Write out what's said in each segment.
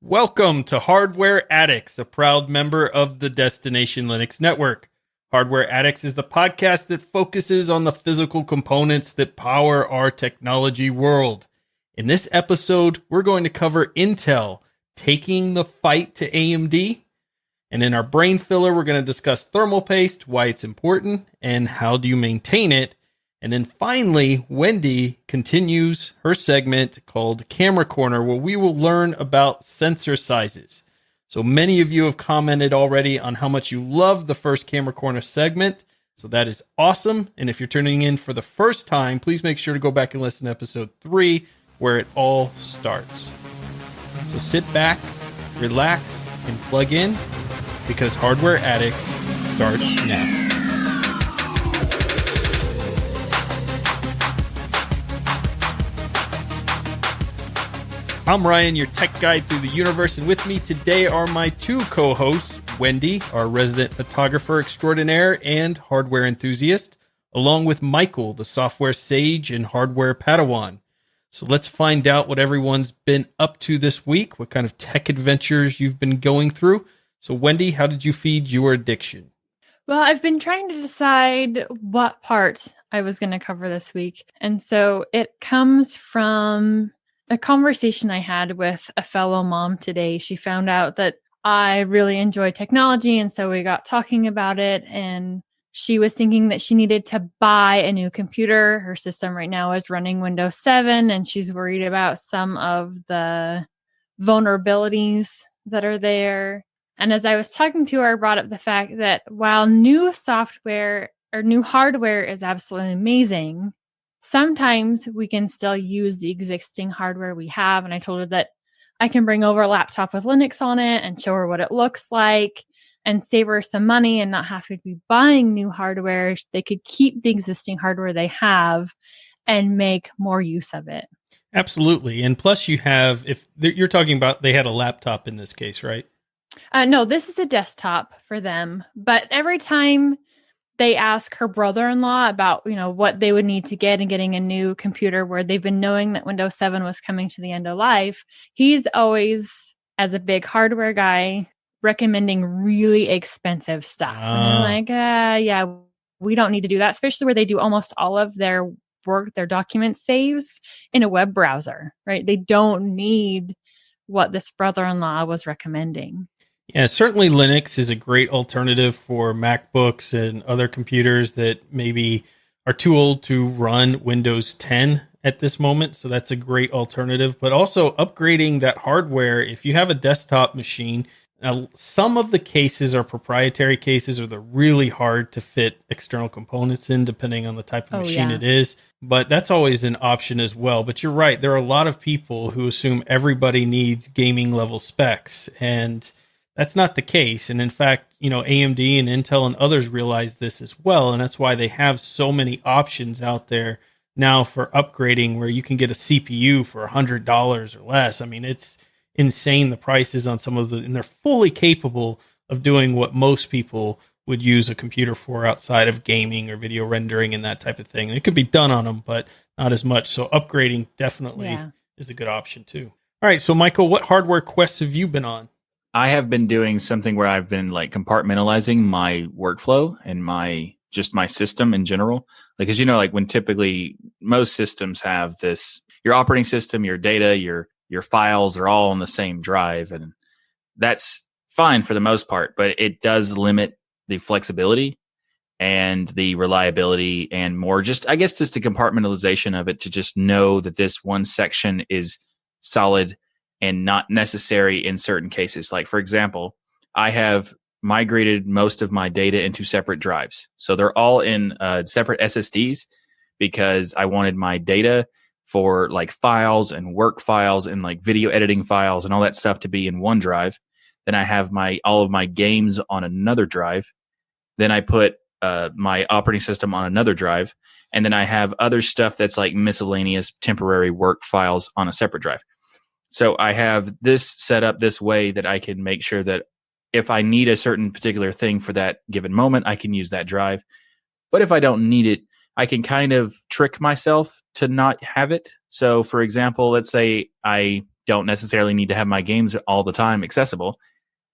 Welcome to Hardware Addicts, a proud member of the Destination Linux Network. Hardware Addicts is the podcast that focuses on the physical components that power our technology world. In this episode, we're going to cover Intel taking the fight to AMD. And in our brain filler, we're going to discuss thermal paste, why it's important, and how do you maintain it. And then finally, Wendy continues her segment called Camera Corner, where we will learn about sensor sizes. So many of you have commented already on how much you love the first Camera Corner segment. So that is awesome. And if you're tuning in for the first time, please make sure to go back and listen to episode 3, where it all starts. So sit back, relax, and plug in, because Hardware Addicts starts now. I'm Ryan, your tech guide through the universe, and with me today are my two co-hosts, Wendy, our resident photographer extraordinaire and hardware enthusiast, along with Michael, the software sage and hardware padawan. So let's find out what everyone's been up to this week, what kind of tech adventures you've been going through. So Wendy, how did you feed your addiction? Well, I've been trying to decide what part I was going to cover this week. And so it comes from a conversation I had with a fellow mom today. She found out that I really enjoy technology, and so we got talking about it, and she was thinking that she needed to buy a new computer. Her system right now is running Windows 7, and she's worried about some of the vulnerabilities that are there. And as I was talking to her, I brought up the fact that while new software or new hardware is absolutely amazing, sometimes we can still use the existing hardware we have. And I told her that I can bring over a laptop with Linux on it and show her what it looks like and save her some money and not have to be buying new hardware. They could keep the existing hardware they have and make more use of it. Absolutely. And plus you have, if you're talking about, they had a laptop in this case, right? No, this is a desktop for them. But every time they ask her brother-in-law about, what they would need to get in getting a new computer, where they've been knowing that Windows 7 was coming to the end of life, he's always, as a big hardware guy, recommending really expensive stuff. And I'm like, yeah, we don't need to do that, especially where they do almost all of their work, their document saves in a web browser, right? They don't need what this brother-in-law was recommending. Yeah, certainly Linux is a great alternative for MacBooks and other computers that maybe are too old to run Windows 10 at this moment. So that's a great alternative. But also upgrading that hardware, if you have a desktop machine, some of the cases are proprietary cases, or they're really hard to fit external components in, depending on the type of machine it is. But that's always an option as well. But you're right. There are a lot of people who assume everybody needs gaming level specs, and that's not the case. And in fact, AMD and Intel and others realize this as well. And that's why they have so many options out there now for upgrading, where you can get a CPU for $100 or less. I mean, it's insane, the prices on some of and they're fully capable of doing what most people would use a computer for outside of gaming or video rendering and that type of thing. And it could be done on them, but not as much. So upgrading definitely is a good option too. All right. So Michael, what hardware quests have you been on? I have been doing something where I've been compartmentalizing my workflow and my system in general. As when typically most systems have this, your operating system, your data, your files are all on the same drive, and that's fine for the most part, but it does limit the flexibility and the reliability and more just the compartmentalization of it, to just know that this one section is solid and not necessary in certain cases. Like, for example, I have migrated most of my data into separate drives. So they're all in separate SSDs, because I wanted my data for files and work files and video editing files and all that stuff to be in one drive. Then I have all of my games on another drive. Then I put my operating system on another drive. And then I have other stuff that's miscellaneous temporary work files on a separate drive. So I have this set up this way that I can make sure that if I need a certain particular thing for that given moment, I can use that drive. But if I don't need it, I can kind of trick myself to not have it. So for example, let's say I don't necessarily need to have my games all the time accessible.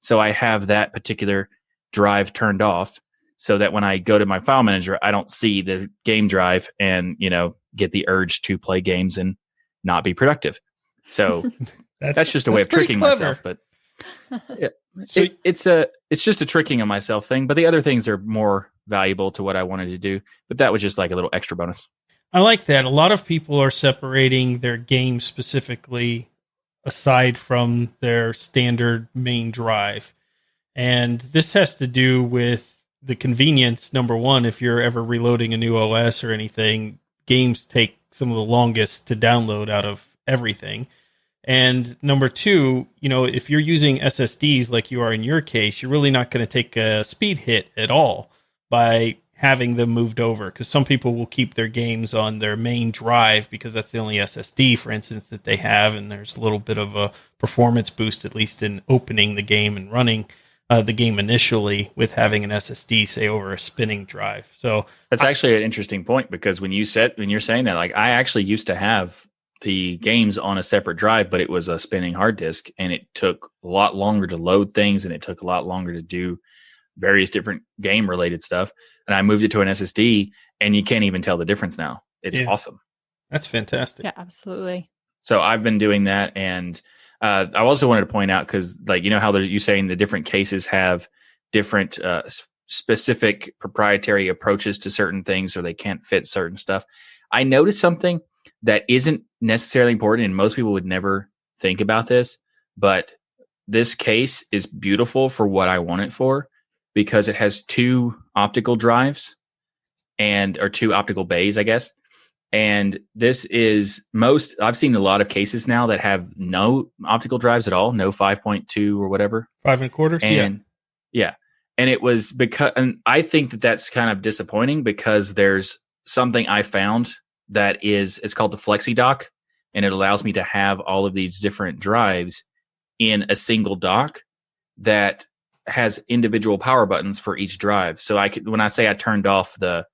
So I have that particular drive turned off so that when I go to my file manager, I don't see the game drive and, get the urge to play games and not be productive. So that's just a way of tricking myself. But yeah, so it's just a tricking of myself thing. But the other things are more valuable to what I wanted to do. But that was just like a little extra bonus. I like that. A lot of people are separating their games specifically aside from their standard main drive. And this has to do with the convenience. Number one, if you're ever reloading a new OS or anything, games take some of the longest to download out of everything. And number two, if you're using SSDs like you are in your case, you're really not going to take a speed hit at all by having them moved over, because some people will keep their games on their main drive because that's the only SSD, for instance, that they have, and there's a little bit of a performance boost, at least in opening the game and running the game initially with having an SSD, say, over a spinning drive. So that's actually an interesting point, because when you're saying that, like, I actually used to have the games on a separate drive, but it was a spinning hard disk, and it took a lot longer to load things, and it took a lot longer to do various different game related stuff. And I moved it to an SSD, and you can't even tell the difference now. It's awesome. That's fantastic. Yeah, absolutely. So I've been doing that. And I also wanted to point out, because like, how you're saying the different cases have different specific proprietary approaches to certain things, or they can't fit certain stuff. I noticed something that isn't necessarily important, and most people would never think about this, but this case is beautiful for what I want it for, because it has two optical drives or two optical bays, I guess. And this is I've seen a lot of cases now that have no optical drives at all, no 5.2 or whatever. 5.25. And yeah. And it was and I think that that's kind of disappointing, because there's something I found that it's called the Flexi Dock, and it allows me to have all of these different drives in a single dock that has individual power buttons for each drive. So when I say I turned off the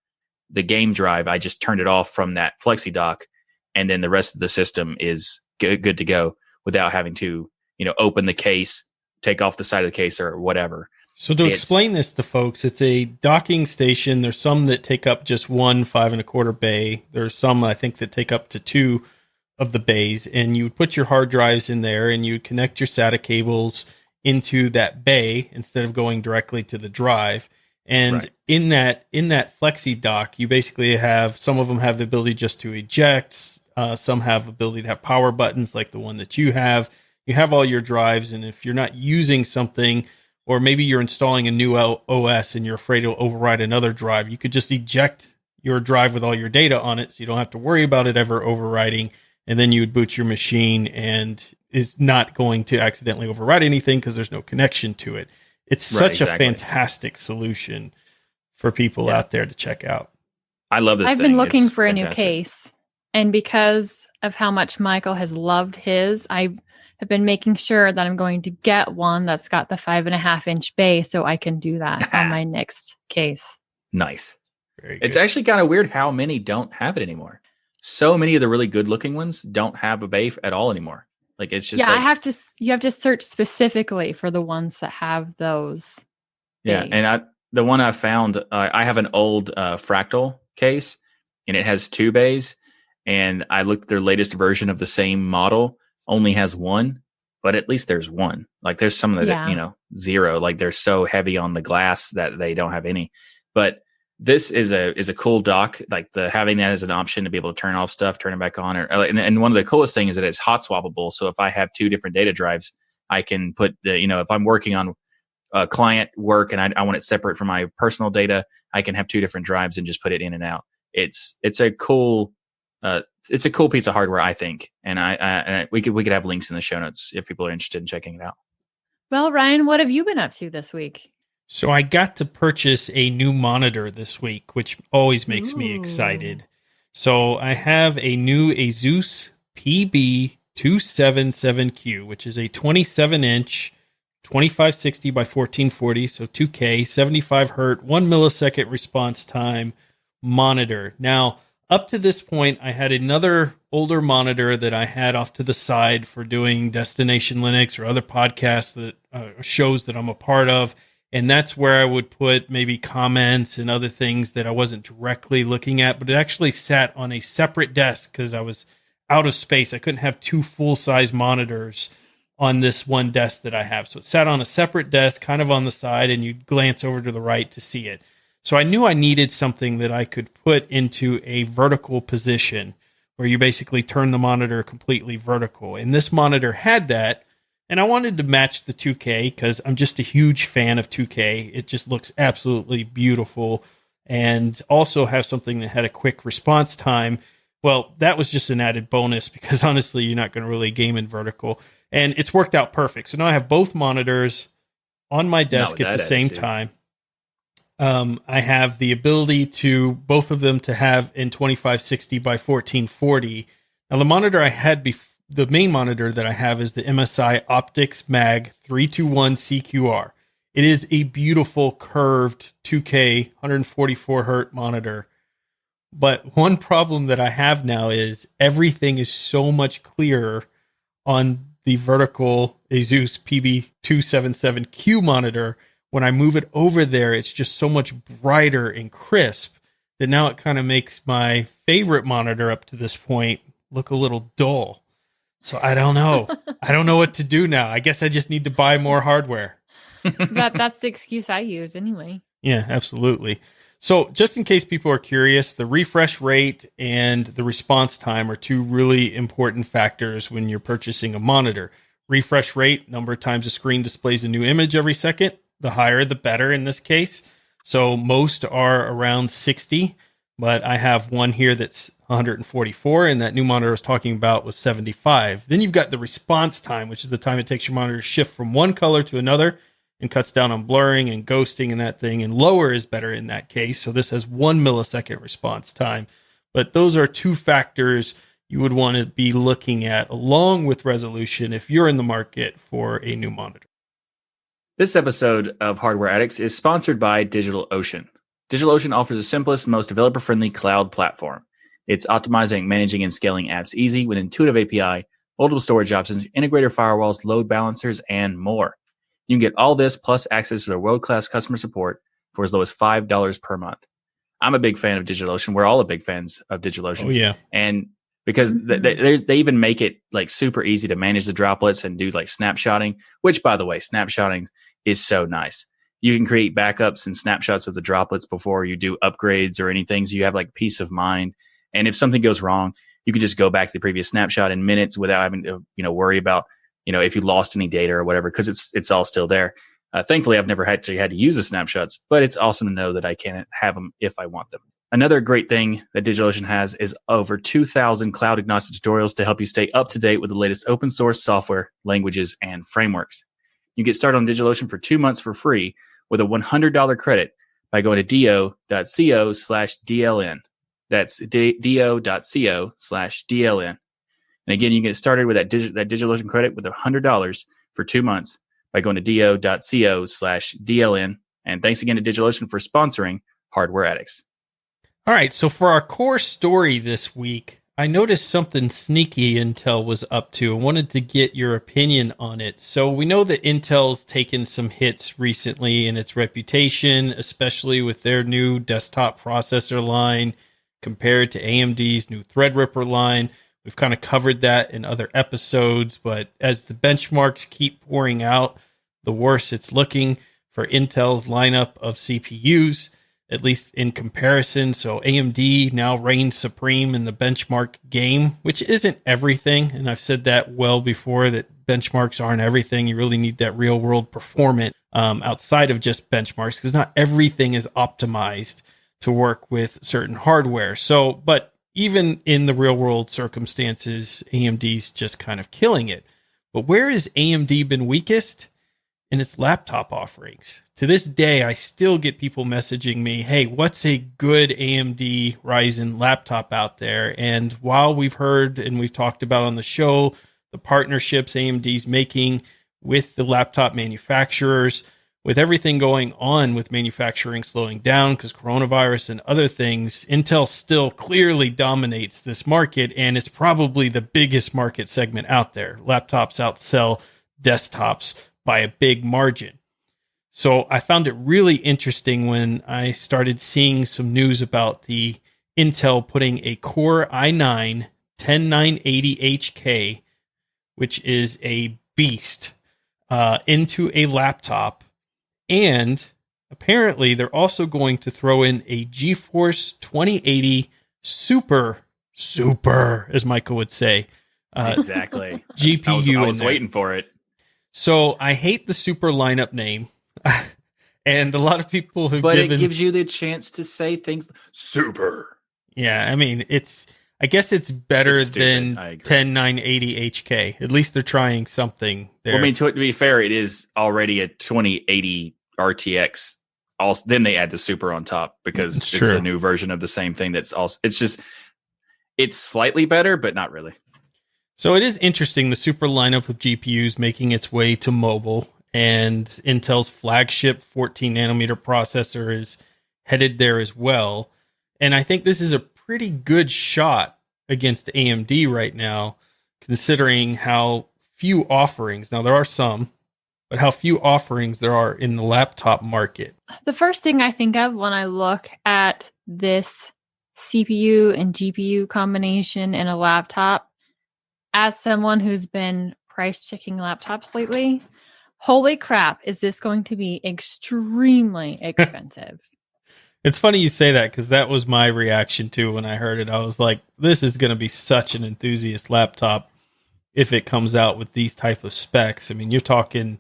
game drive, I just turned it off from that Flexi Dock, and then the rest of the system is good to go without having to, open the case, take off the side of the case, or whatever. So to explain this to folks, it's a docking station. There's some that take up just one 5.25 bay. There's some, I think, that take up to two of the bays, and you would put your hard drives in there, and you would connect your SATA cables into that bay instead of going directly to the drive. And right. in that Flexi Dock, you basically have, some of them have the ability just to eject. Some have ability to have power buttons like the one that you have. You have all your drives, and if you're not using something, or maybe you're installing a new OS and you're afraid it'll override another drive, you could just eject your drive with all your data on it, so you don't have to worry about it ever overriding. And then you would boot your machine, and is not going to accidentally override anything because there's no connection to it. It's such a fantastic solution for people out there to check out. I love this. I've been looking for a new case, and because of how much Michael has loved his, I have been making sure that I'm going to get one that's got the 5.5-inch bay, so I can do that on my next case. Nice. It's actually kind of weird how many don't have it anymore. So many of the really good looking ones don't have a bay at all anymore. Like, it's just you have to search specifically for the ones that have those bays. And the one I found, I have an old Fractal case, and it has two bays, and I looked at their latest version of the same model, only has one, but at least there's one. Like, there's some that, zero, like they're so heavy on the glass that they don't have any. But this is a cool dock, like having that as an option to be able to turn off stuff, turn it back on. And one of the coolest things is that it's hot swappable. So if I have two different data drives, I can put if I'm working on client work and I want it separate from my personal data, I can have two different drives and just put it in and out. It's a cool piece of hardware, I think. And we could have links in the show notes if people are interested in checking it out. Well, Ryan, what have you been up to this week? So I got to purchase a new monitor this week, which always makes me excited. So I have a new Asus PB277Q, which is a 27-inch, 2560 by 1440, so 2K, 75 hertz, 1 millisecond response time monitor. Now, up to this point, I had another older monitor that I had off to the side for doing Destination Linux or other podcasts that shows that I'm a part of. And that's where I would put maybe comments and other things that I wasn't directly looking at, but it actually sat on a separate desk because I was out of space. I couldn't have two full-size monitors on this one desk that I have. So it sat on a separate desk, kind of on the side, and you'd glance over to the right to see it. So I knew I needed something that I could put into a vertical position where you basically turn the monitor completely vertical. And this monitor had that. And I wanted to match the 2K because I'm just a huge fan of 2K. It just looks absolutely beautiful. And also have something that had a quick response time. Well, that was just an added bonus because honestly, you're not going to really game in vertical. And it's worked out perfect. So now I have both monitors on my desk at the same time. I have the ability to both of them to have in 2560 by 1440. Now the monitor I had before, the main monitor that I have is the MSI Optics Mag 321 CQR. It is a beautiful curved 2K 144 hertz monitor. But one problem that I have now is everything is so much clearer on the vertical Asus PB277Q monitor. When I move it over there, it's just so much brighter and crisp that now it kind of makes my favorite monitor up to this point look a little dull. So I don't know. I don't know what to do now. I guess I just need to buy more hardware. That's the excuse I use anyway. Yeah, absolutely. So just in case people are curious, the refresh rate and the response time are two really important factors when you're purchasing a monitor. Refresh rate, number of times the screen displays a new image every second. The higher, the better in this case. So most are around 60, but I have one here that's 144, and that new monitor I was talking about was 75. Then you've got the response time, which is the time it takes your monitor to shift from one color to another and cuts down on blurring and ghosting and that thing. And lower is better in that case. So this has 1 millisecond response time. But those are two factors you would want to be looking at along with resolution if you're in the market for a new monitor. This episode of Hardware Addicts is sponsored by DigitalOcean. DigitalOcean offers the simplest, most developer-friendly cloud platform. It's optimizing, managing, and scaling apps easy with intuitive API, multiple storage options, integrated firewalls, load balancers, and more. You can get all this plus access to their world-class customer support for as low as $5 per month. I'm a big fan of DigitalOcean. We're all big fans of DigitalOcean. Oh, yeah. And because they even make it like super easy to manage the droplets and do like snapshotting, which, by the way, snapshotting is so nice. You can create backups and snapshots of the droplets before you do upgrades or anything. So you have like peace of mind. And if something goes wrong, you can just go back to the previous snapshot in minutes without having to, worry about, if you lost any data or whatever, because it's all still there. Thankfully, I've never actually had to use the snapshots, but it's awesome to know that I can have them if I want them. Another great thing that DigitalOcean has is over 2,000 cloud agnostic tutorials to help you stay up to date with the latest open source software, languages, and frameworks. You can get started on DigitalOcean for 2 months for free with a $100 credit by going to do.co/DLN. That's do.co/DLN. And again, you can get started with that DigitalOcean credit with $100 for 2 months by going to do.co/DLN. And thanks again to DigitalOcean for sponsoring Hardware Addicts. All right, so for our core story this week, I noticed something sneaky Intel was up to and wanted to get your opinion on it. So we know that Intel's taken some hits recently in its reputation, especially with their new desktop processor line compared to AMD's new Threadripper line. We've kind of covered that in other episodes, but as the benchmarks keep pouring out, the worse it's looking for Intel's lineup of CPUs, at least in comparison. So AMD now reigns supreme in the benchmark game, which isn't everything. And I've said that well before, that benchmarks aren't everything. You really need that real world performance outside of just benchmarks, because not everything is optimized to work with certain hardware. So, but even in the real world circumstances, AMD's just kind of killing it. But where has AMD been weakest? In its laptop offerings. To this day, I still get people messaging me, hey, what's a good AMD Ryzen laptop out there? And while we've heard and we've talked about on the show the partnerships AMD's making with the laptop manufacturers, with everything going on with manufacturing slowing down because coronavirus and other things, Intel still clearly dominates this market, and it's probably the biggest market segment out there. Laptops outsell desktops by a big margin. So I found it really interesting when I started seeing some news about the Intel putting a Core i9 10980HK, which is a beast, into a laptop. And apparently they're also going to throw in a Geforce 2080 Super, as Michael would say. Exactly. GPU. I was waiting for it. So I hate the Super lineup name. And a lot of people have But it gives you the chance to say things Super. Yeah, I mean, I guess it's better than 10980HK. At least they're trying something there. Well, I mean, to be fair, it is already a 2080 RTX. Also, then they add the Super on top because it's a new version of the same thing. That's also, it's slightly better, but not really. So it is interesting, the Super lineup of GPUs making its way to mobile, and Intel's flagship 14 nanometer processor is headed there as well. And I think this is a pretty good shot against AMD right now, considering how few offerings, now there are some, but how few offerings there are in the laptop market. The first thing I think of when I look at this CPU and GPU combination in a laptop, as someone who's been price checking laptops lately, holy crap, is this going to be extremely expensive? It's funny you say that because that was my reaction too when I heard it. I was like, this is going to be such an enthusiast laptop if it comes out with these type of specs. I mean, you're talking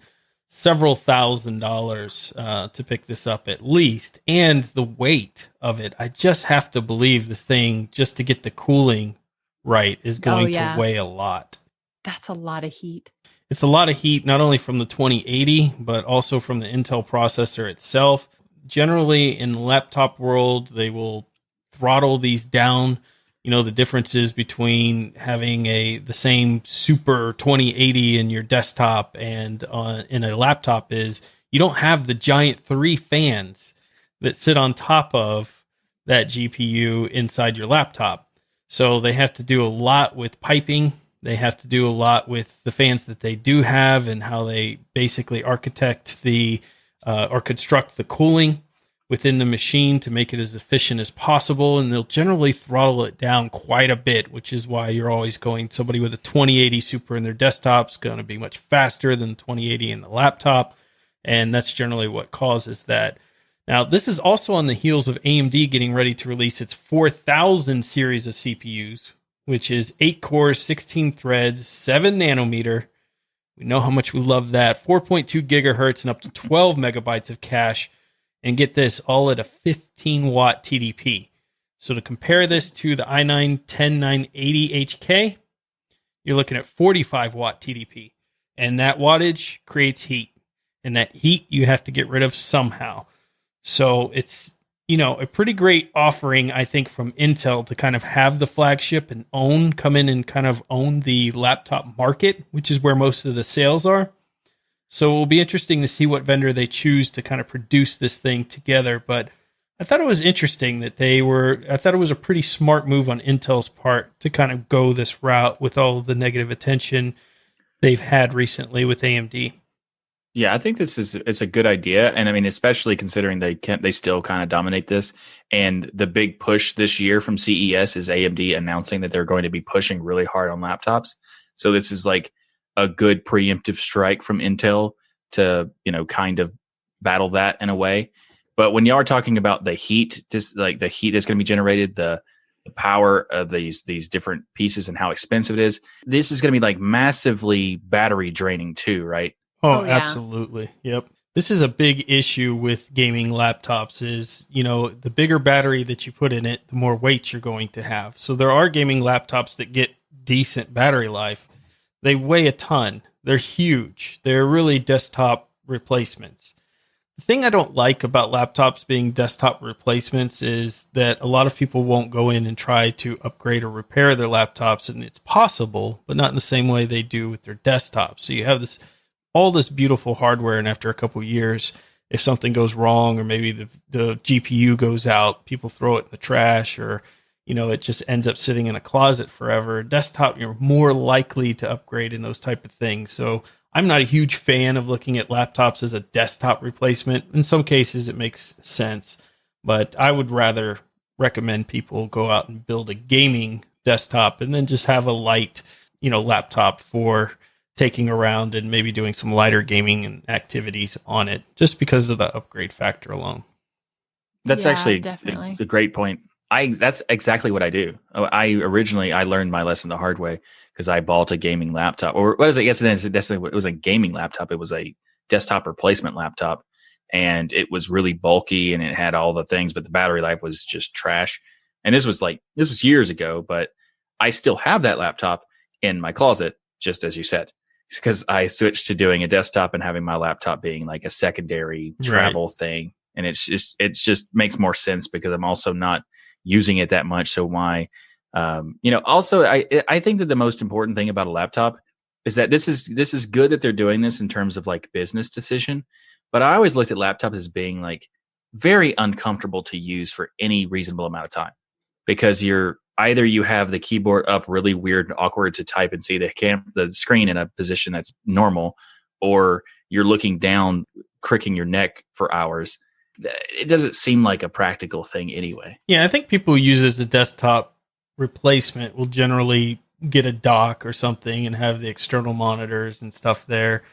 several $1,000s to pick this up at least. And the weight of it, I just have to believe this thing, just to get the cooling right, is going to weigh a lot. That's a lot of heat. It's a lot of heat, not only from the 2080, but also from the Intel processor itself. Generally, in the laptop world, they will throttle these down. You know, the differences between having the same Super 2080 in your desktop and in a laptop is you don't have the giant 3 fans that sit on top of that GPU inside your laptop. So they have to do a lot with piping. They have to do a lot with the fans that they do have and how they basically architect or construct the cooling within the machine to make it as efficient as possible. And they'll generally throttle it down quite a bit, which is why you're always going, somebody with a 2080 Super in their desktop is going to be much faster than the 2080 in the laptop. And that's generally what causes that. Now, this is also on the heels of AMD getting ready to release its 4000 series of CPUs, which is 8 cores, 16 threads, 7 nanometer. We know how much we love that. 4.2 gigahertz and up to 12 megabytes of cache. And get this, all at a 15-watt TDP. So to compare this to the i9 10980HK, you're looking at 45-watt TDP. And that wattage creates heat. And that heat you have to get rid of somehow. So it's, a pretty great offering, I think, from Intel to kind of have the flagship and come in and kind of own the laptop market, which is where most of the sales are. So it will be interesting to see what vendor they choose to kind of produce this thing together. But I thought it was interesting that I thought it was a pretty smart move on Intel's part to kind of go this route with all of the negative attention they've had recently with AMD. Yeah, I think it's a good idea. And I mean, especially considering they still kind of dominate this. And the big push this year from CES is AMD announcing that they're going to be pushing really hard on laptops. So this is like a good preemptive strike from Intel to, kind of battle that in a way. But when you are talking about the heat, just like the heat that's going to be generated, the power of these different pieces and how expensive it is, this is going to be like massively battery draining too, right? Oh, yeah. Absolutely. Yep. This is a big issue with gaming laptops is, the bigger battery that you put in it, the more weight you're going to have. So there are gaming laptops that get decent battery life. They weigh a ton. They're huge. They're really desktop replacements. The thing I don't like about laptops being desktop replacements is that a lot of people won't go in and try to upgrade or repair their laptops, and it's possible, but not in the same way they do with their desktops. So you have all this beautiful hardware, and after a couple of years, if something goes wrong, or maybe the GPU goes out, people throw it in the trash, or it just ends up sitting in a closet forever. Desktop, you're more likely to upgrade in those type of things. So I'm not a huge fan of looking at laptops as a desktop replacement. In some cases, it makes sense, but I would rather recommend people go out and build a gaming desktop and then just have a light, laptop for taking around and maybe doing some lighter gaming and activities on it, just because of the upgrade factor alone. That's actually definitely a great point. That's exactly what I do. I learned my lesson the hard way because I bought a gaming laptop, or what is it? Yes, it was a gaming laptop. It was a desktop replacement laptop, and it was really bulky and it had all the things, but the battery life was just trash. And this was years ago, but I still have that laptop in my closet, just as you said, because I switched to doing a desktop and having my laptop being like a secondary travel thing. And it just makes more sense because I'm also not using it that much. So why, also I think that the most important thing about a laptop is that this is good that they're doing this in terms of like business decision. But I always looked at laptops as being like very uncomfortable to use for any reasonable amount of time, because you have the keyboard up really weird and awkward to type and see the screen in a position that's normal, or you're looking down, cricking your neck for hours. It doesn't seem like a practical thing anyway. Yeah, I think people who use it as the desktop replacement will generally get a dock or something and have the external monitors and stuff there.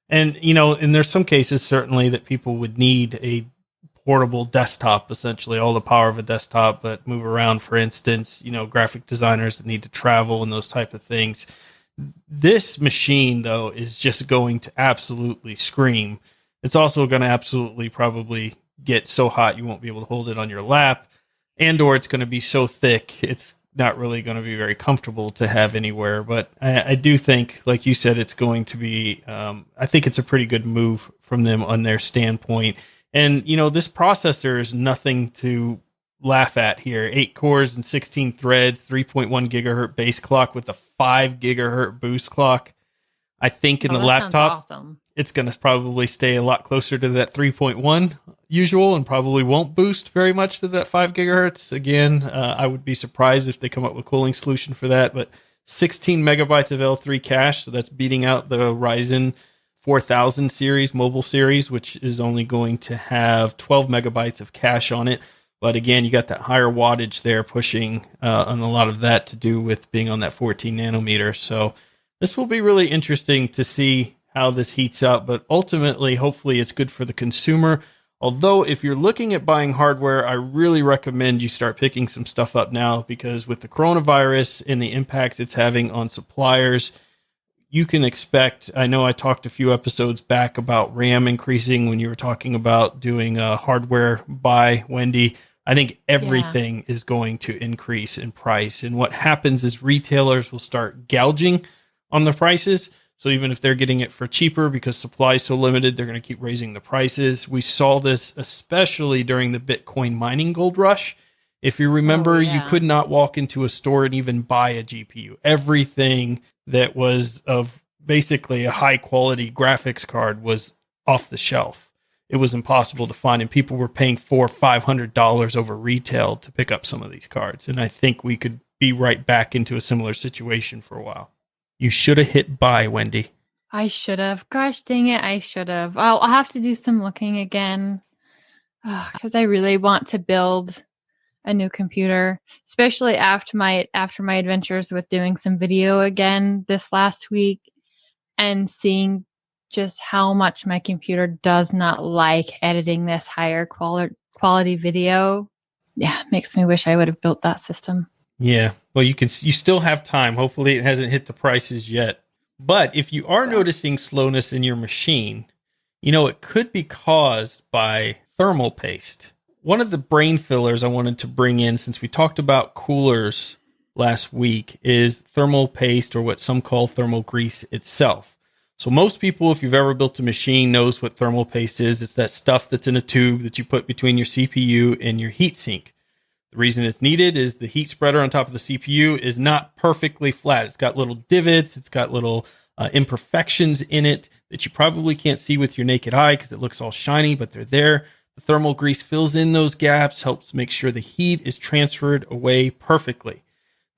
And, and there's some cases certainly that people would need a portable desktop, essentially all the power of a desktop, but move around, for instance, graphic designers that need to travel and those type of things. This machine, though, is just going to absolutely scream. It's also going to absolutely probably get so hot you won't be able to hold it on your lap, or it's going to be so thick it's not really going to be very comfortable to have anywhere. But I do think, like you said, it's going to be, I think it's a pretty good move from them on their standpoint. And, this processor is nothing to laugh at here. 8 cores and 16 threads, 3.1 gigahertz base clock with a 5 gigahertz boost clock. I think in the laptop, awesome. It's going to probably stay a lot closer to that 3.1 usual and probably won't boost very much to that 5 gigahertz. Again, I would be surprised if they come up with a cooling solution for that, but 16 megabytes of L3 cache, so that's beating out the Ryzen 4000 series, mobile series, which is only going to have 12 megabytes of cache on it. But again, you got that higher wattage there pushing on a lot of that to do with being on that 14 nanometer. So this will be really interesting to see how this heats up, but ultimately, hopefully it's good for the consumer. Although if you're looking at buying hardware, I really recommend you start picking some stuff up now, because with the coronavirus and the impacts it's having on suppliers, you can expect, I know I talked a few episodes back about RAM increasing when you were talking about doing a hardware buy, Wendy. I think everything is going to increase in price. And what happens is retailers will start gouging on the prices. So even if they're getting it for cheaper because supply is so limited, they're going to keep raising the prices. We saw this especially during the Bitcoin mining gold rush. If you remember, you could not walk into a store and even buy a GPU. Everything that was of basically a high quality graphics card was off the shelf. It was impossible to find, and people were paying $400-$500 over retail to pick up some of these cards. And I think we could be right back into a similar situation for a while. You should have hit buy, Wendy. I should have. Gosh dang it, I should have. I'll have to do some looking again, because I really want to build a new computer, especially after my adventures with doing some video again this last week and seeing just how much my computer does not like editing this higher quality video. Yeah, makes me wish I would have built that system. Yeah, well, you still have time. Hopefully it hasn't hit the prices yet. But if you are noticing slowness in your machine, it could be caused by thermal paste. One of the brain fillers I wanted to bring in, since we talked about coolers last week, is thermal paste, or what some call thermal grease itself. So most people, if you've ever built a machine, knows what thermal paste is. It's that stuff that's in a tube that you put between your CPU and your heatsink. The reason it's needed is the heat spreader on top of the CPU is not perfectly flat. It's got little divots. It's got little imperfections in it that you probably can't see with your naked eye because it looks all shiny, but they're there. The thermal grease fills in those gaps, helps make sure the heat is transferred away perfectly.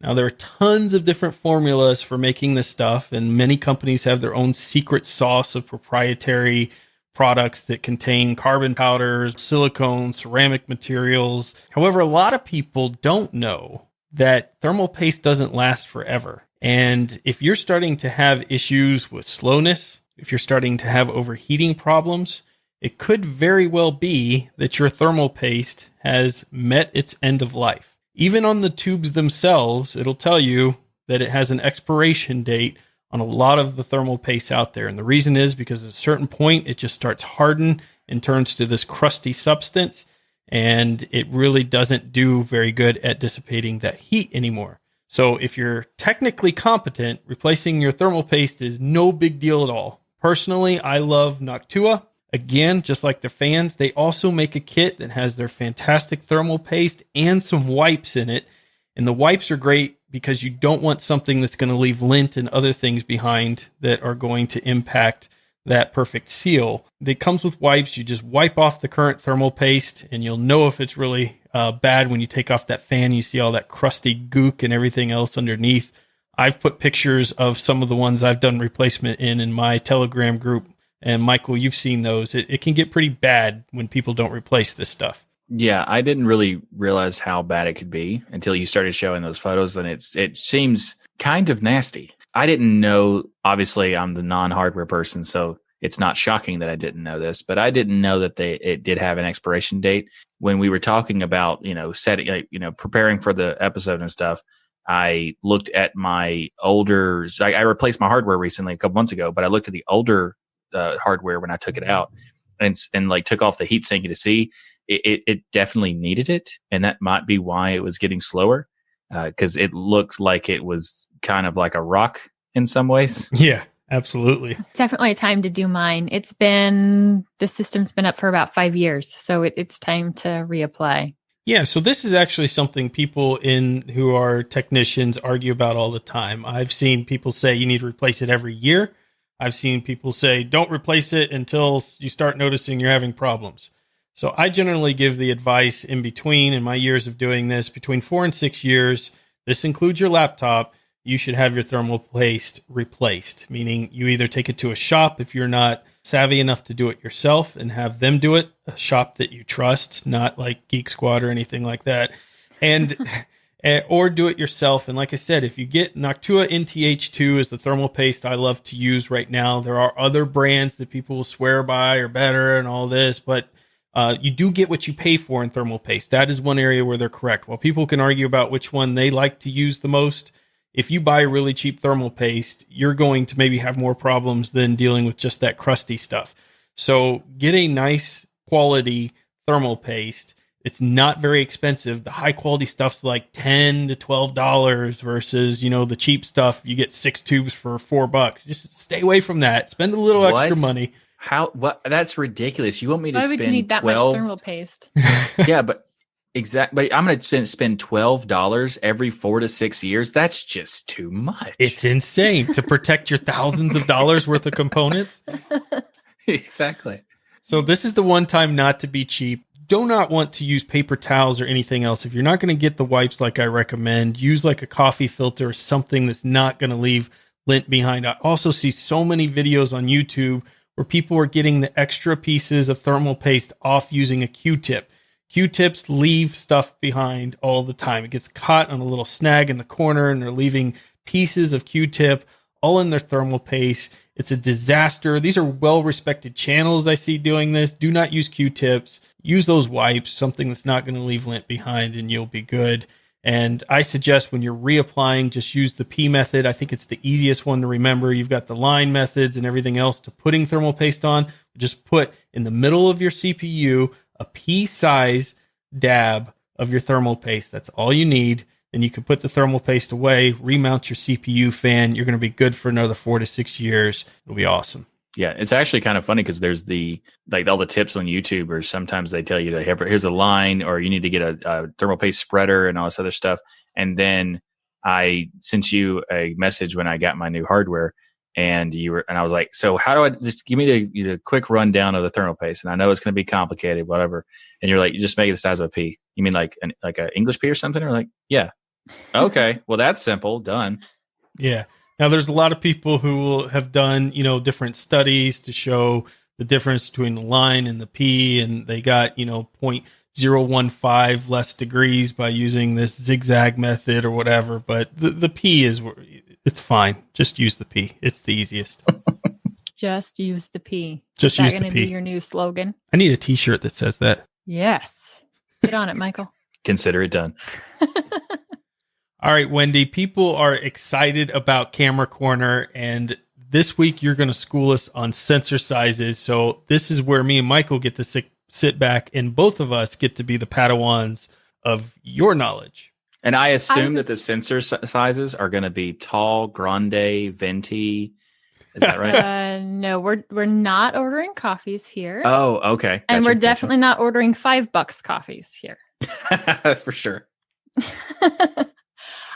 Now, there are tons of different formulas for making this stuff, and many companies have their own secret sauce of proprietary products that contain carbon powders, silicone, ceramic materials. However, a lot of people don't know that thermal paste doesn't last forever. And if you're starting to have issues with slowness, if you're starting to have overheating problems, it could very well be that your thermal paste has met its end of life. Even on the tubes themselves, it'll tell you that it has an expiration date on a lot of the thermal paste out there. And the reason is because at a certain point, it just starts harden and turns to this crusty substance. And it really doesn't do very good at dissipating that heat anymore. So if you're technically competent, replacing your thermal paste is no big deal at all. Personally, I love Noctua. Again, just like their fans, they also make a kit that has their fantastic thermal paste and some wipes in it. And the wipes are great because you don't want something that's going to leave lint and other things behind that are going to impact that perfect seal. It comes with wipes. You just wipe off the current thermal paste and you'll know if it's really bad when you take off that fan. You see all that crusty gook and everything else underneath. I've put pictures of some of the ones I've done replacement in my Telegram group. And Michael, you've seen those. It can get pretty bad when people don't replace this stuff. Yeah, I didn't really realize how bad it could be until you started showing those photos, and it seems kind of nasty. I didn't know, obviously I'm the non-hardware person, so it's not shocking that I didn't know this, but I didn't know that it did have an expiration date. When we were talking about, setting, preparing for the episode and stuff, I looked at my older, I replaced my hardware recently a couple months ago, but I looked at the older hardware when I took it out and took off the heat sink to see it definitely needed it. And that might be why it was getting slower. Cause it looked like it was kind of like a rock in some ways. Yeah, absolutely. It's definitely time to do mine. The system's been up for about 5 years. So it's time to reapply. Yeah, so this is actually something people who are technicians argue about all the time. I've seen people say you need to replace it every year. I've seen people say don't replace it until you start noticing you're having problems. So I generally give the advice in my years of doing this, between 4 and 6 years. This includes your laptop. You should have your thermal paste replaced, meaning you either take it to a shop if you're not savvy enough to do it yourself and have them do it, a shop that you trust, not like Geek Squad or anything like that, and or do it yourself. And like I said, if you get Noctua NTH2 is the thermal paste I love to use right now. There are other brands that people will swear by are better and all this, but you do get what you pay for in thermal paste. That is one area where they're correct. While people can argue about which one they like to use the most, if you buy really cheap thermal paste, you're going to maybe have more problems than dealing with just that crusty stuff. So get a nice quality thermal paste. It's not very expensive. The high quality stuff's like $10 to $12 versus, the cheap stuff. You get 6 tubes for $4. Just stay away from that. Spend a little extra money. What? That's ridiculous. You want me to spend Why would you need that 12? much thermal paste? Yeah, but but I'm going to spend $12 every 4 to 6 years. That's just too much. It's insane to protect your thousands of dollars worth of components. Exactly. So this is the one time not to be cheap. Do not want to use paper towels or anything else. If you're not going to get the wipes like I recommend, use like a coffee filter or something that's not going to leave lint behind. I also see so many videos on YouTube where people are getting the extra pieces of thermal paste off using a Q-tip. Q-tips leave stuff behind all the time. It gets caught on a little snag in the corner and they're leaving pieces of Q-tip all in their thermal paste. It's a disaster. These are well-respected channels I see doing this. Do not use Q-tips. Use those wipes, something that's not going to leave lint behind, and you'll be good. And I suggest when you're reapplying, just use the P method. I think it's the easiest one to remember. You've got the line methods and everything else to putting thermal paste on. Just put in the middle of your CPU a pea-size dab of your thermal paste. That's all you need. Then you can put the thermal paste away, remount your CPU fan. You're going to be good for another 4 to 6 years. It'll be awesome. Yeah, it's actually kind of funny because there's all the tips on YouTube, or sometimes they tell you to here's a line, or you need to get a thermal paste spreader and all this other stuff. And then I sent you a message when I got my new hardware, And I was like, so how do I just give me the quick rundown of the thermal paste? And I know it's going to be complicated, whatever. And you're like, you just make it the size of a pea. You mean like an English pea or something? Or like, yeah. Okay. Well, that's simple. Done. Yeah. Now there's a lot of people who will have done, different studies to show the difference between the line and the pea, and they got, 0.015 less degrees by using this zigzag method or whatever. But the pea it's fine. Just use the pea. It's the easiest. Just use the pea. Just use the pea. Is that going to be your new slogan? I need a t-shirt that says that. Yes. Get on it, Michael. Consider it done. All right, Wendy, people are excited about Camera Corner, and this week you're going to school us on sensor sizes. So this is where me and Michael get to sit back, and both of us get to be the Padawans of your knowledge. And I assume that the sensor sizes are going to be tall, grande, venti. Is that right? No, we're not ordering coffees here. Oh, okay. Gotcha, and we're definitely not ordering $5 coffees here. For sure.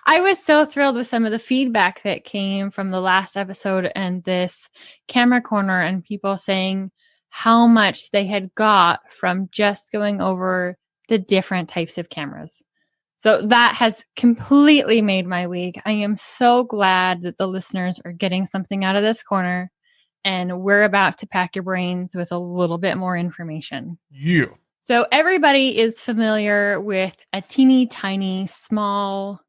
I was so thrilled with some of the feedback that came from the last episode and this Camera Corner, and people saying how much they had got from just going over the different types of cameras. So that has completely made my week. I am so glad that the listeners are getting something out of this corner, and we're about to pack your brains with a little bit more information. Yeah. So everybody is familiar with a teeny tiny small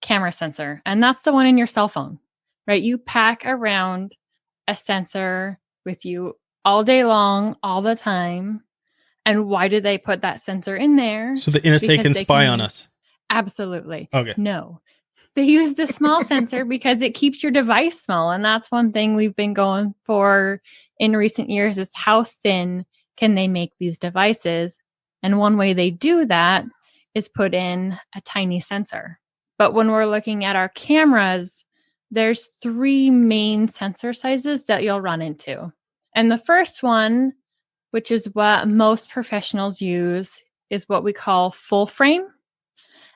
camera sensor, and that's the one in your cell phone, right? You pack around a sensor with you all day long, all the time. And why did they put that sensor in there? So the NSA can spy on us. Absolutely. Okay. No. They use the small sensor because it keeps your device small. And that's one thing we've been going for in recent years is how thin can they make these devices? And one way they do that is put in a tiny sensor. But when we're looking at our cameras, there's 3 main sensor sizes that you'll run into. And the first one, which is what most professionals use, is what we call full frame.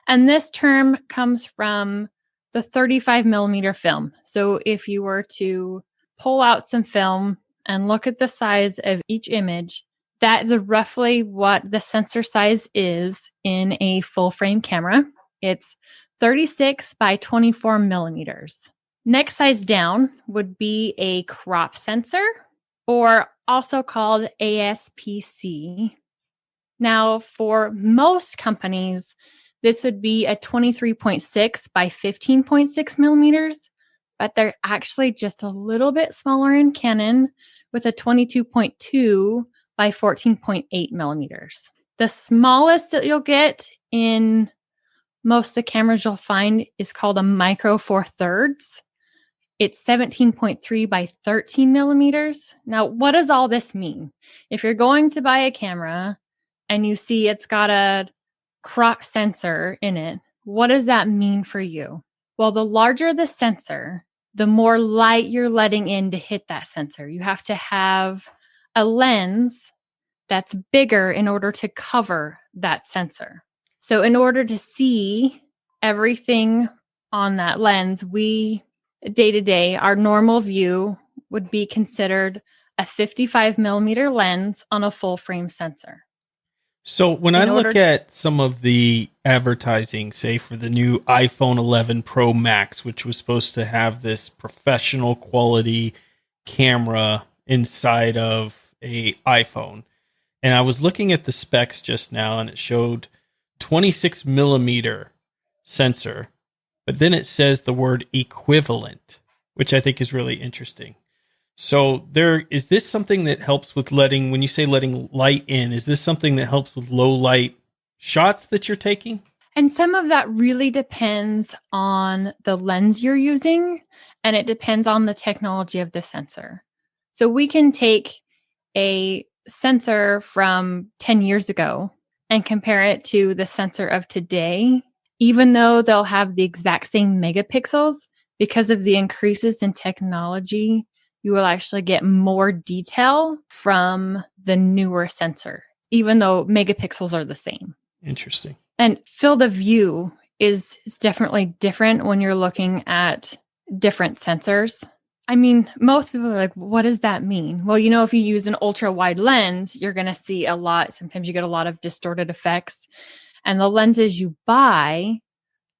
And this term comes from the 35 millimeter film. So if you were to pull out some film and look at the size of each image, that is roughly what the sensor size is in a full frame camera. It's 36 by 24 millimeters. Next size down would be a crop sensor, or also called ASPC. Now, for most companies, this would be a 23.6 by 15.6 millimeters, but they're actually just a little bit smaller in Canon with a 22.2 by 14.8 millimeters. The smallest that you'll get in most of the cameras you'll find is called a micro 4/3. It's 17.3 by 13 millimeters. Now, what does all this mean? If you're going to buy a camera and you see it's got a crop sensor in it, what does that mean for you? Well, the larger the sensor, the more light you're letting in to hit that sensor. You have to have a lens that's bigger in order to cover that sensor. So in order to see everything on that lens, day to day, our normal view would be considered a 55 millimeter lens on a full frame sensor. So when I look at some of the advertising, say for the new iPhone 11 Pro Max, which was supposed to have this professional quality camera inside of a iPhone, and I was looking at the specs just now, and it showed 26 millimeter sensor, but then it says the word equivalent, which I think is really interesting. So is this something that helps with when you say letting light in, is this something that helps with low light shots that you're taking? And some of that really depends on the lens you're using, and it depends on the technology of the sensor. So we can take a sensor from 10 years ago and compare it to the sensor of today, even though they'll have the exact same megapixels, because of the increases in technology, you will actually get more detail from the newer sensor, even though megapixels are the same. Interesting. And field of view is definitely different when you're looking at different sensors. I mean, most people are like, what does that mean? Well, if you use an ultra wide lens, you're going to see a lot. Sometimes you get a lot of distorted effects. And the lenses you buy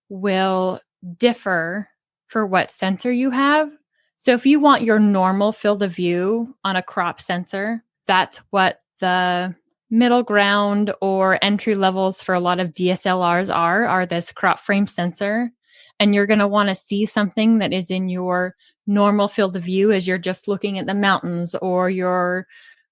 will differ for what sensor you have. So if you want your normal field of view on a crop sensor, that's what the middle ground or entry levels for a lot of DSLRs are this crop frame sensor. And you're going to want to see something that is in your normal field of view as you're just looking at the mountains or you're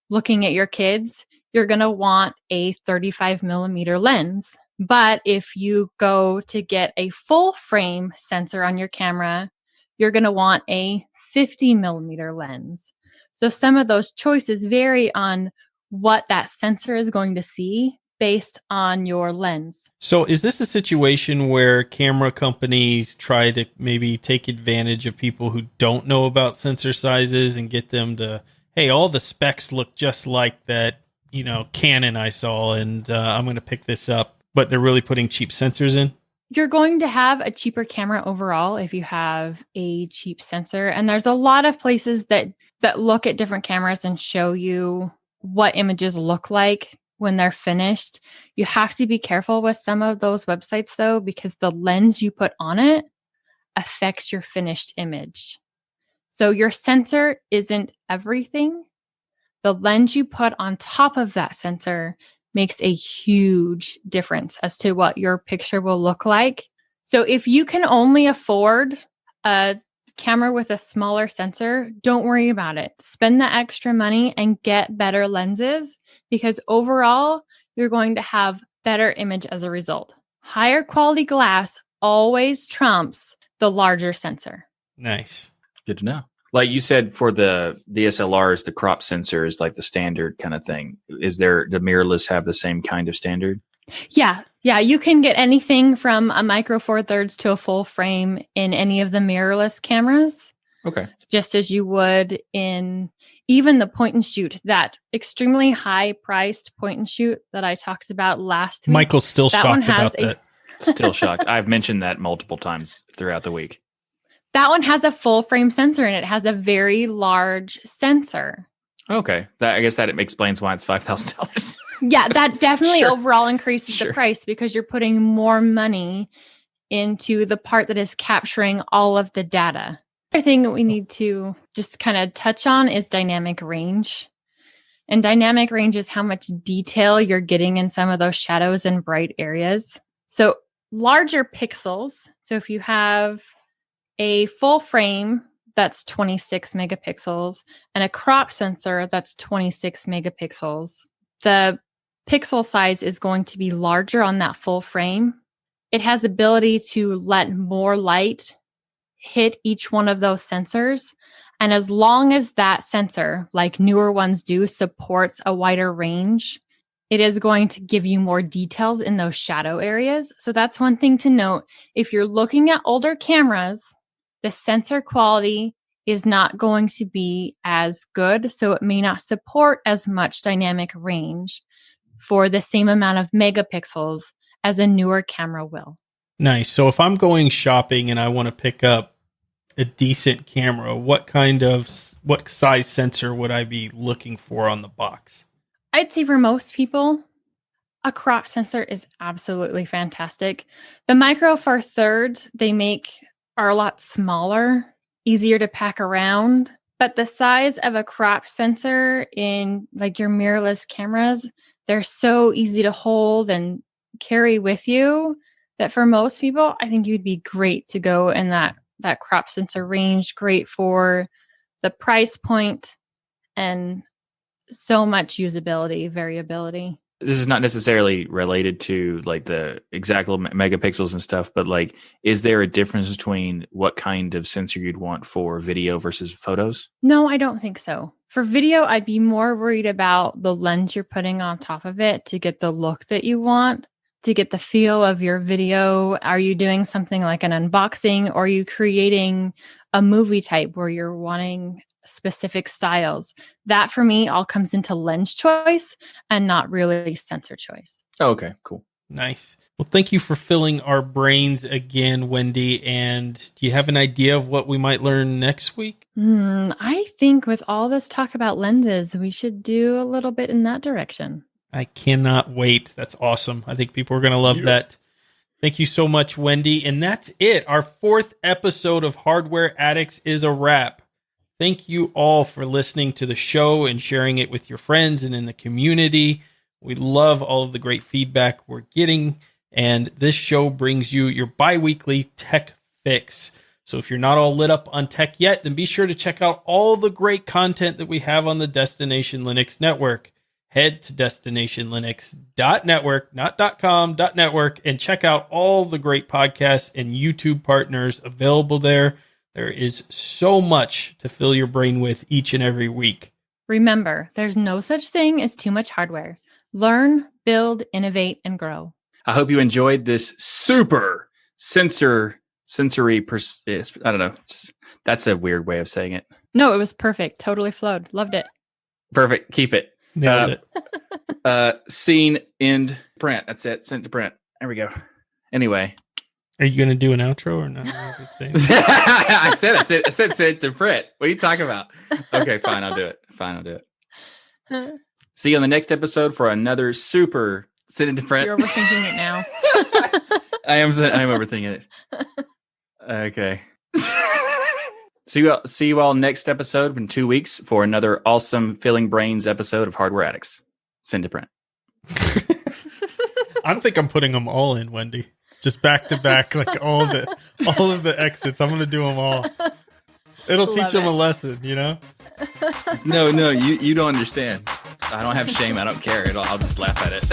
looking at your kids. You're going to want a 35 millimeter lens. But if you go to get a full frame sensor on your camera, you're going to want a 50 millimeter lens. So some of those choices vary on what that sensor is going to see based on your lens. So is this a situation where camera companies try to maybe take advantage of people who don't know about sensor sizes and get them to, hey, all the specs look just like that, Canon I saw, and I'm going to pick this up, but they're really putting cheap sensors in? You're going to have a cheaper camera overall if you have a cheap sensor. And there's a lot of places that look at different cameras and show you what images look like when they're finished. You have to be careful with some of those websites, though, because the lens you put on it affects your finished image. So your sensor isn't everything. The lens you put on top of that sensor makes a huge difference as to what your picture will look like. So if you can only afford a camera with a smaller sensor, don't worry about it. Spend the extra money and get better lenses, because overall, you're going to have better image as a result. Higher quality glass always trumps the larger sensor. Nice. Good to know. Like you said, for the DSLRs, the crop sensor is like the standard kind of thing. Is there, the mirrorless have the same kind of standard? Yeah. You can get anything from a micro four thirds to a full frame in any of the mirrorless cameras. Okay. Just as you would in even the point and shoot, that extremely high priced point and shoot that I talked about last week. Michael's still shocked about that. Still shocked. I've mentioned that multiple times throughout the week. That one has a full frame sensor and it has a very large sensor. Okay. I guess that explains why it's $5,000. Yeah, that definitely Sure. overall increases the price because you're putting more money into the part that is capturing all of the data. Another thing that we need to just kind of touch on is dynamic range. And dynamic range is how much detail you're getting in some of those shadows and bright areas. So larger pixels. So if you have a full frame that's 26 megapixels and a crop sensor that's 26 megapixels, the pixel size is going to be larger on that full frame. It has the ability to let more light hit each one of those sensors. And as long as that sensor, like newer ones do, supports a wider range, it is going to give you more details in those shadow areas. So that's one thing to note. If you're looking at older cameras, the sensor quality is not going to be as good. So it may not support as much dynamic range for the same amount of megapixels as a newer camera will. Nice. So if I'm going shopping and I want to pick up a decent camera, what size sensor would I be looking for on the box? I'd say for most people, a crop sensor is absolutely fantastic. The micro four thirds they make are a lot smaller, easier to pack around, but the size of a crop sensor in like your mirrorless cameras, they're so easy to hold and carry with you that for most people, I think you'd be great to go in that crop sensor range. Great for the price point and so much usability, variability. This is not necessarily related to like the exact megapixels and stuff, but like, is there a difference between what kind of sensor you'd want for video versus photos? No, I don't think so. For video, I'd be more worried about the lens you're putting on top of it to get the look that you want, to get the feel of your video. Are you doing something like an unboxing, or are you creating a movie type where you're wanting specific styles? That for me all comes into lens choice and not really sensor choice. Oh, okay, cool. Nice. Well, thank you for filling our brains again, Wendy. And do you have an idea of what we might learn next week? I think with all this talk about lenses, we should do a little bit in that direction. I cannot wait. That's awesome. I think people are going to love that. Thank you so much, Wendy. And that's it. Our 4th episode of Hardware Addicts is a wrap. Thank you all for listening to the show and sharing it with your friends and in the community. We love all of the great feedback we're getting. And this show brings you your bi-weekly tech fix. So if you're not all lit up on tech yet, then be sure to check out all the great content that we have on the Destination Linux network. Head to destinationlinux.network, not .com, .network, and check out all the great podcasts and YouTube partners available there. There is so much to fill your brain with each and every week. Remember, there's no such thing as too much hardware. Learn, build, innovate, and grow. I hope you enjoyed this super sensory, I don't know. That's a weird way of saying it. No, it was perfect. Totally flowed. Loved it. Perfect. Keep it. Nailed it. Scene, end, print. That's it. Send to print. There we go. Anyway. Are you going to do an outro or not? I said send it to print. What are you talking about? Okay, fine. I'll do it. See you on the next episode for another super send it to print. You're overthinking it now. I am overthinking it. Okay. See you all next episode in 2 weeks for another awesome filling brains episode of Hardware Addicts. Send to print. I think I'm putting them all in, Wendy. Just back to back, like all of the exits. I'm gonna do them all. It'll teach them a lesson, you know? No, you don't understand. I don't have shame. I don't care. I'll just laugh at it.